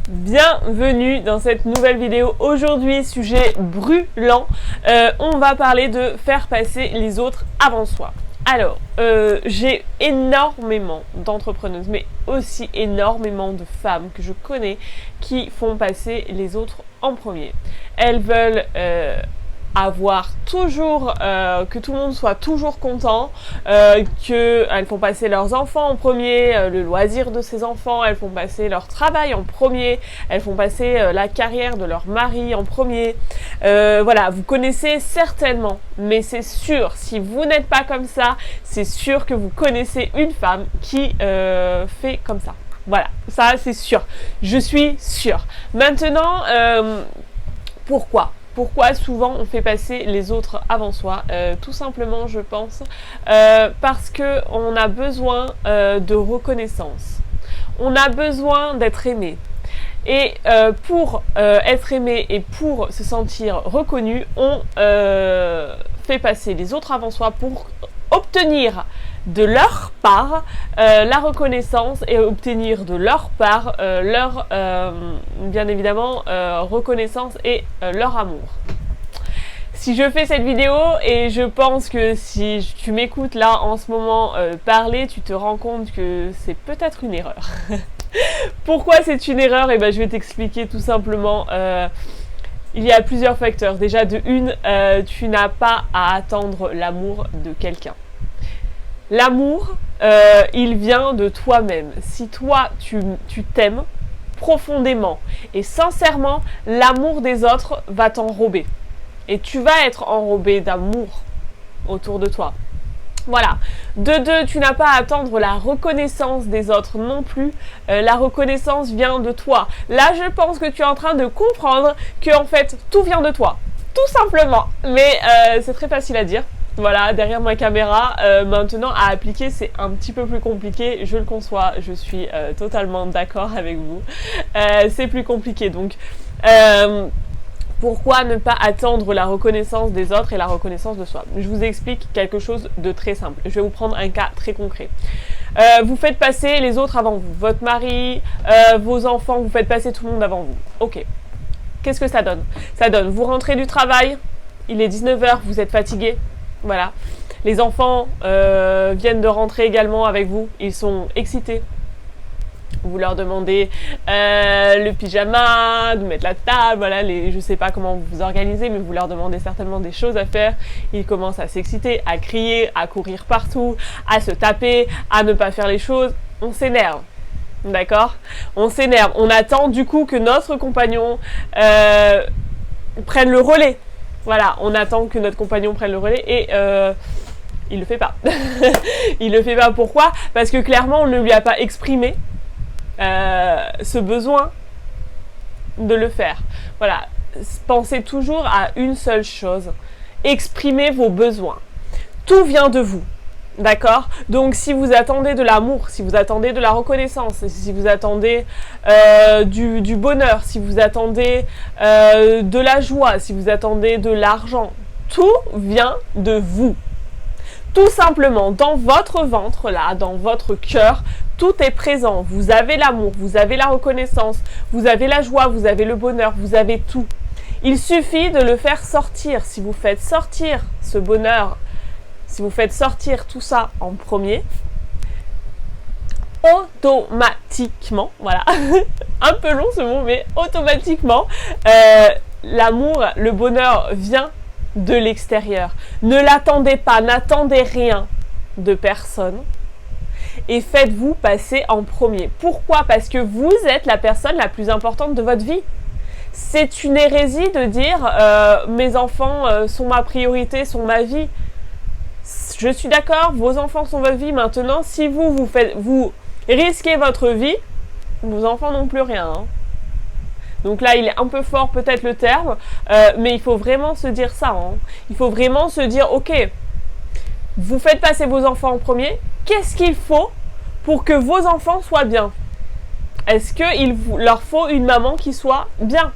Bienvenue dans cette nouvelle vidéo. Aujourd'hui, sujet brûlant, on va parler de faire passer les autres avant soi. Alors, j'ai énormément d'entrepreneuses, mais aussi énormément de femmes que je connais qui font passer les autres en premier. Elles veulent avoir toujours, que tout le monde soit toujours content, qu'elles font passer leurs enfants en premier, le loisir de ses enfants, elles font passer leur travail en premier, elles font passer la carrière de leur mari en premier. Voilà, vous connaissez certainement, mais c'est sûr, si vous n'êtes pas comme ça, c'est sûr que vous connaissez une femme qui fait comme ça. Voilà, ça c'est sûr, je suis sûre. Maintenant, pourquoi souvent on fait passer les autres avant soi? Tout simplement, je pense, parce qu'on a besoin de reconnaissance. On a besoin d'être aimé. Et pour être aimé et pour se sentir reconnu, on fait passer les autres avant soi pour obtenir de leur part la reconnaissance et obtenir de leur part leur, bien évidemment, reconnaissance et leur amour. Si je fais cette vidéo, et je pense que si tu m'écoutes là en ce moment parler, tu te rends compte que c'est peut-être une erreur. Pourquoi c'est une erreur? Eh ben, je vais t'expliquer tout simplement. Il y a plusieurs facteurs. Déjà, de une, tu n'as pas à attendre l'amour de quelqu'un. L'amour, il vient de toi-même. Si toi, tu t'aimes profondément et sincèrement, l'amour des autres va t'enrober. Et tu vas être enrobé d'amour autour de toi. Voilà. De deux, tu n'as pas à attendre la reconnaissance des autres non plus. La reconnaissance vient de toi. Là, je pense que tu es en train de comprendre que en fait, tout vient de toi. Tout simplement. Mais c'est très facile à dire. Voilà, derrière ma caméra, maintenant à appliquer c'est un petit peu plus compliqué, je le conçois, je suis totalement d'accord avec vous, c'est plus compliqué donc pourquoi ne pas attendre la reconnaissance des autres et la reconnaissance de soi? Je vous explique quelque chose de très simple, je vais vous prendre un cas très concret. Vous faites passer les autres avant vous, votre mari, vos enfants, vous faites passer tout le monde avant vous, ok. Qu'est-ce que ça donne? Ça donne, vous rentrez du travail, il est 19h, vous êtes fatigué. Voilà, les enfants viennent de rentrer également avec vous, ils sont excités. Vous leur demandez le pyjama, de mettre la table, voilà, je sais pas comment vous vous organisez, mais vous leur demandez certainement des choses à faire. Ils commencent à s'exciter, à crier, à courir partout, à se taper, à ne pas faire les choses. On s'énerve, d'accord? On s'énerve, on attend du coup que notre compagnon prenne le relais. Voilà, on attend que notre compagnon prenne le relais et il le fait pas. Il le fait pas, pourquoi? Parce que clairement, on ne lui a pas exprimé ce besoin de le faire. Voilà, pensez toujours à une seule chose. Exprimez vos besoins. Tout vient de vous. D'accord? Donc si vous attendez de l'amour, si vous attendez de la reconnaissance, si vous attendez du bonheur, si vous attendez de la joie, si vous attendez de l'argent, tout vient de vous. Tout simplement, dans votre ventre là, dans votre cœur, tout est présent. Vous avez l'amour, vous avez la reconnaissance, vous avez la joie, vous avez le bonheur, vous avez tout. Il suffit de le faire sortir. Si vous faites sortir ce bonheur, si vous faites sortir tout ça en premier, automatiquement, voilà, un peu long ce mot, mais automatiquement, l'amour, le bonheur vient de l'extérieur. Ne l'attendez pas, n'attendez rien de personne et faites-vous passer en premier. Pourquoi? Parce que vous êtes la personne la plus importante de votre vie. C'est une hérésie de dire mes enfants sont ma priorité, sont ma vie. Je suis d'accord, vos enfants sont votre vie. Maintenant, si vous risquez votre vie, vos enfants n'ont plus rien. Hein. Donc là, il est un peu fort peut-être le terme, mais il faut vraiment se dire ça. Hein. Il faut vraiment se dire, ok, vous faites passer vos enfants en premier. Qu'est-ce qu'il faut pour que vos enfants soient bien? Est-ce qu'il leur faut une maman qui soit bien?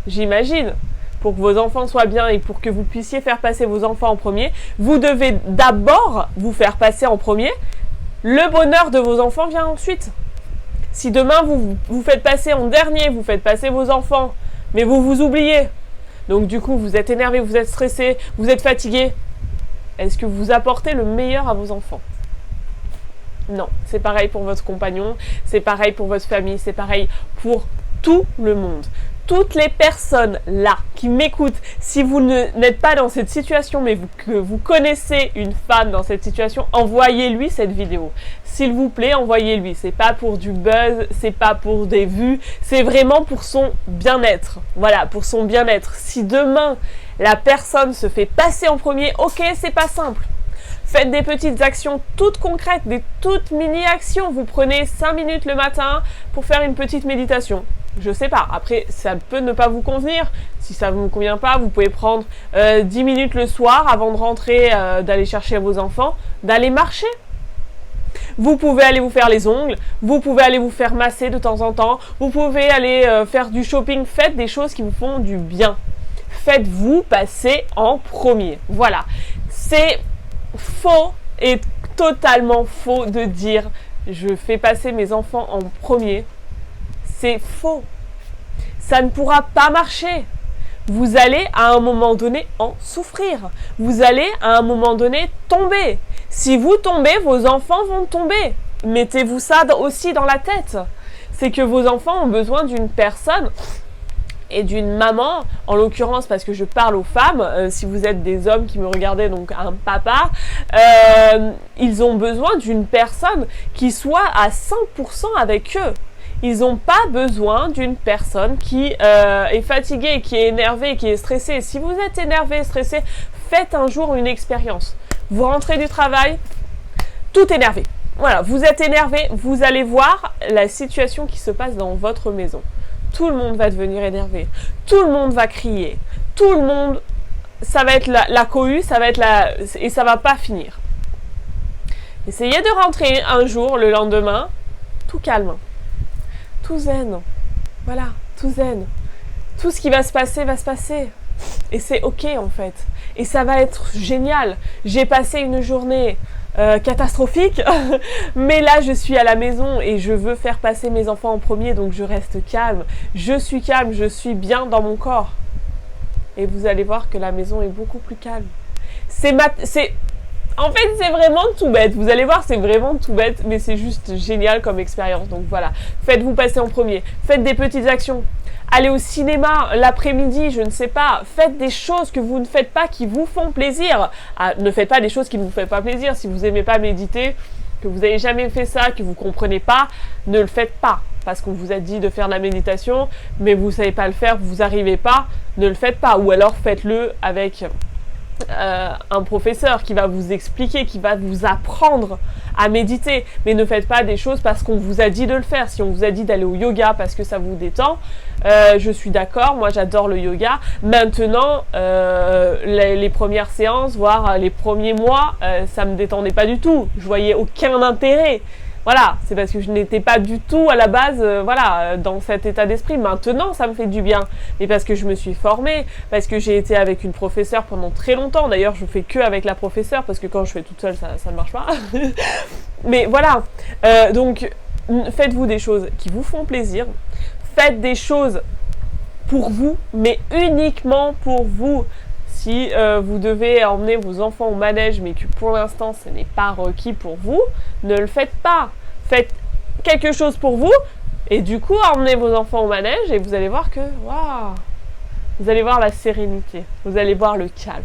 J'imagine. Pour que vos enfants soient bien et pour que vous puissiez faire passer vos enfants en premier, vous devez d'abord vous faire passer en premier. Le bonheur de vos enfants vient ensuite. Si demain vous faites passer en dernier, vous faites passer vos enfants, mais vous vous oubliez, donc du coup vous êtes énervé, vous êtes stressé, vous êtes fatigué, est-ce que vous apportez le meilleur à vos enfants? Non, c'est pareil pour votre compagnon, c'est pareil pour votre famille, c'est pareil pour tout le monde. Toutes les personnes là qui m'écoutent, si vous n'êtes pas dans cette situation, mais que vous connaissez une femme dans cette situation, envoyez-lui cette vidéo. S'il vous plaît, envoyez-lui. C'est pas pour du buzz, c'est pas pour des vues, c'est vraiment pour son bien-être. Voilà, pour son bien-être. Si demain, la personne se fait passer en premier, ok, c'est pas simple. Faites des petites actions toutes concrètes, des toutes mini-actions. Vous prenez 5 minutes le matin pour faire une petite méditation. Je sais pas, après ça peut ne pas vous convenir. Si ça ne vous convient pas, vous pouvez prendre 10 minutes le soir avant de rentrer, d'aller chercher vos enfants, d'aller marcher. Vous pouvez aller vous faire les ongles, vous pouvez aller vous faire masser de temps en temps, vous pouvez aller faire du shopping. Faites des choses qui vous font du bien. Faites-vous passer en premier. Voilà, c'est faux et totalement faux de dire je fais passer mes enfants en premier. C'est faux. Ça ne pourra pas marcher. Vous allez à un moment donné en souffrir. Vous allez à un moment donné tomber. Si vous tombez, vos enfants vont tomber. Mettez-vous ça aussi dans la tête. C'est que vos enfants ont besoin d'une personne et d'une maman, en l'occurrence parce que je parle aux femmes, si vous êtes des hommes qui me regardez, donc un papa, ils ont besoin d'une personne qui soit à 100% avec eux. Ils n'ont pas besoin d'une personne qui est fatiguée, qui est énervée, qui est stressée. Si vous êtes énervé, stressé, faites un jour une expérience. Vous rentrez du travail, tout énervé. Voilà, vous êtes énervé, vous allez voir la situation qui se passe dans votre maison. Tout le monde va devenir énervé. Tout le monde va crier. Tout le monde, ça va être la cohue, ça va être et ça va pas finir. Essayez de rentrer un jour, le lendemain, tout calme. Tout zen, voilà, tout zen. Tout ce qui va se passer, et c'est ok en fait, et ça va être génial. J'ai passé une journée catastrophique, mais là je suis à la maison et je veux faire passer mes enfants en premier, donc je reste calme, je suis bien dans mon corps, et vous allez voir que la maison est beaucoup plus calme. En fait, c'est vraiment tout bête. Vous allez voir, c'est vraiment tout bête, mais c'est juste génial comme expérience. Donc voilà, faites-vous passer en premier. Faites des petites actions. Allez au cinéma l'après-midi, je ne sais pas. Faites des choses que vous ne faites pas qui vous font plaisir. Ah, ne faites pas des choses qui ne vous font pas plaisir. Si vous n'aimez pas méditer, que vous n'avez jamais fait ça, que vous ne comprenez pas, ne le faites pas. Parce qu'on vous a dit de faire de la méditation, mais vous ne savez pas le faire, vous n'arrivez pas, ne le faites pas. Ou alors faites-le avec un professeur qui va vous expliquer, qui va vous apprendre à méditer, mais ne faites pas des choses parce qu'on vous a dit de le faire. Si on vous a dit d'aller au yoga parce que ça vous détend, je suis d'accord, moi j'adore le yoga. Maintenant, les premières séances, voire les premiers mois, ça me détendait pas du tout, je voyais aucun intérêt. Voilà, c'est parce que je n'étais pas du tout à la base, dans cet état d'esprit. Maintenant, ça me fait du bien. Mais parce que je me suis formée, parce que j'ai été avec une professeure pendant très longtemps. D'ailleurs, je fais que avec la professeure, parce que quand je fais toute seule, ça ne marche pas. Mais voilà, donc faites-vous des choses qui vous font plaisir. Faites des choses pour vous, mais uniquement pour vous. Si vous devez emmener vos enfants au manège, mais que pour l'instant ce n'est pas requis pour vous, ne le faites pas. Faites quelque chose pour vous, et du coup emmenez vos enfants au manège, et vous allez voir que, waouh, vous allez voir la sérénité, vous allez voir le calme.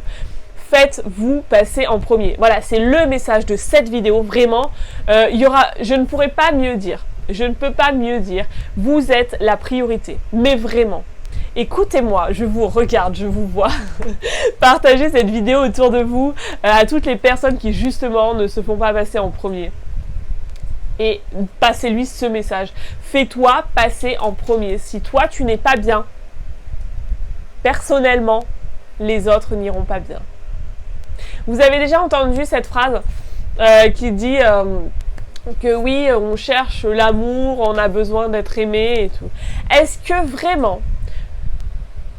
Faites-vous passer en premier. Voilà, c'est le message de cette vidéo, vraiment. Je ne pourrais pas mieux dire. Je ne peux pas mieux dire. Vous êtes la priorité, mais vraiment. Écoutez-moi, je vous regarde, je vous vois. Partagez cette vidéo autour de vous à toutes les personnes qui justement ne se font pas passer en premier. Et passez-lui ce message. Fais-toi passer en premier. Si toi tu n'es pas bien, personnellement, les autres n'iront pas bien. Vous avez déjà entendu cette phrase qui dit que oui, on cherche l'amour, on a besoin d'être aimé et tout. Est-ce que vraiment,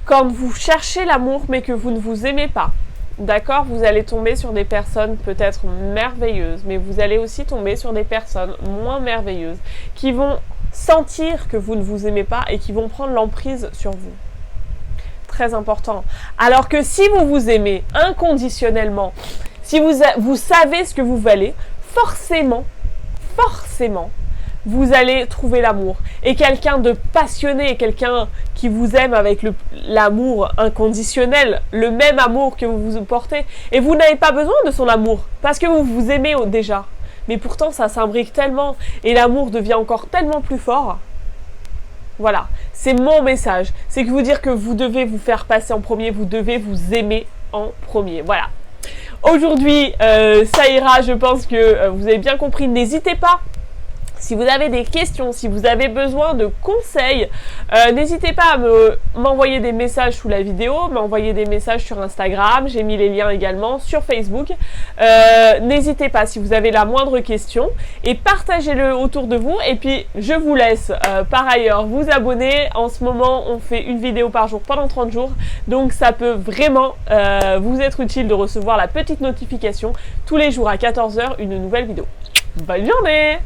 quand vous cherchez l'amour mais que vous ne vous aimez pas, D'accord, vous allez tomber sur des personnes peut-être merveilleuses, mais vous allez aussi tomber sur des personnes moins merveilleuses qui vont sentir que vous ne vous aimez pas et qui vont prendre l'emprise sur vous. Très important. Alors que si vous vous aimez inconditionnellement, si vous savez ce que vous valez, forcément, vous allez trouver l'amour. Et quelqu'un de passionné, quelqu'un qui vous aime avec l'amour inconditionnel, le même amour que vous vous portez. Et vous n'avez pas besoin de son amour, parce que vous vous aimez déjà. Mais pourtant, ça s'imbrique tellement, et l'amour devient encore tellement plus fort. Voilà, c'est mon message. C'est que vous dire que vous devez vous faire passer en premier, vous devez vous aimer en premier. Voilà. Aujourd'hui, ça ira, je pense que vous avez bien compris. N'hésitez pas. Si vous avez des questions, si vous avez besoin de conseils, n'hésitez pas à m'envoyer des messages sous la vidéo, m'envoyer des messages sur Instagram, j'ai mis les liens également sur Facebook. N'hésitez pas si vous avez la moindre question et partagez-le autour de vous. Et puis je vous laisse par ailleurs vous abonner. En ce moment, on fait une vidéo par jour pendant 30 jours. Donc ça peut vraiment vous être utile de recevoir la petite notification tous les jours à 14 h, une nouvelle vidéo. Bonne journée!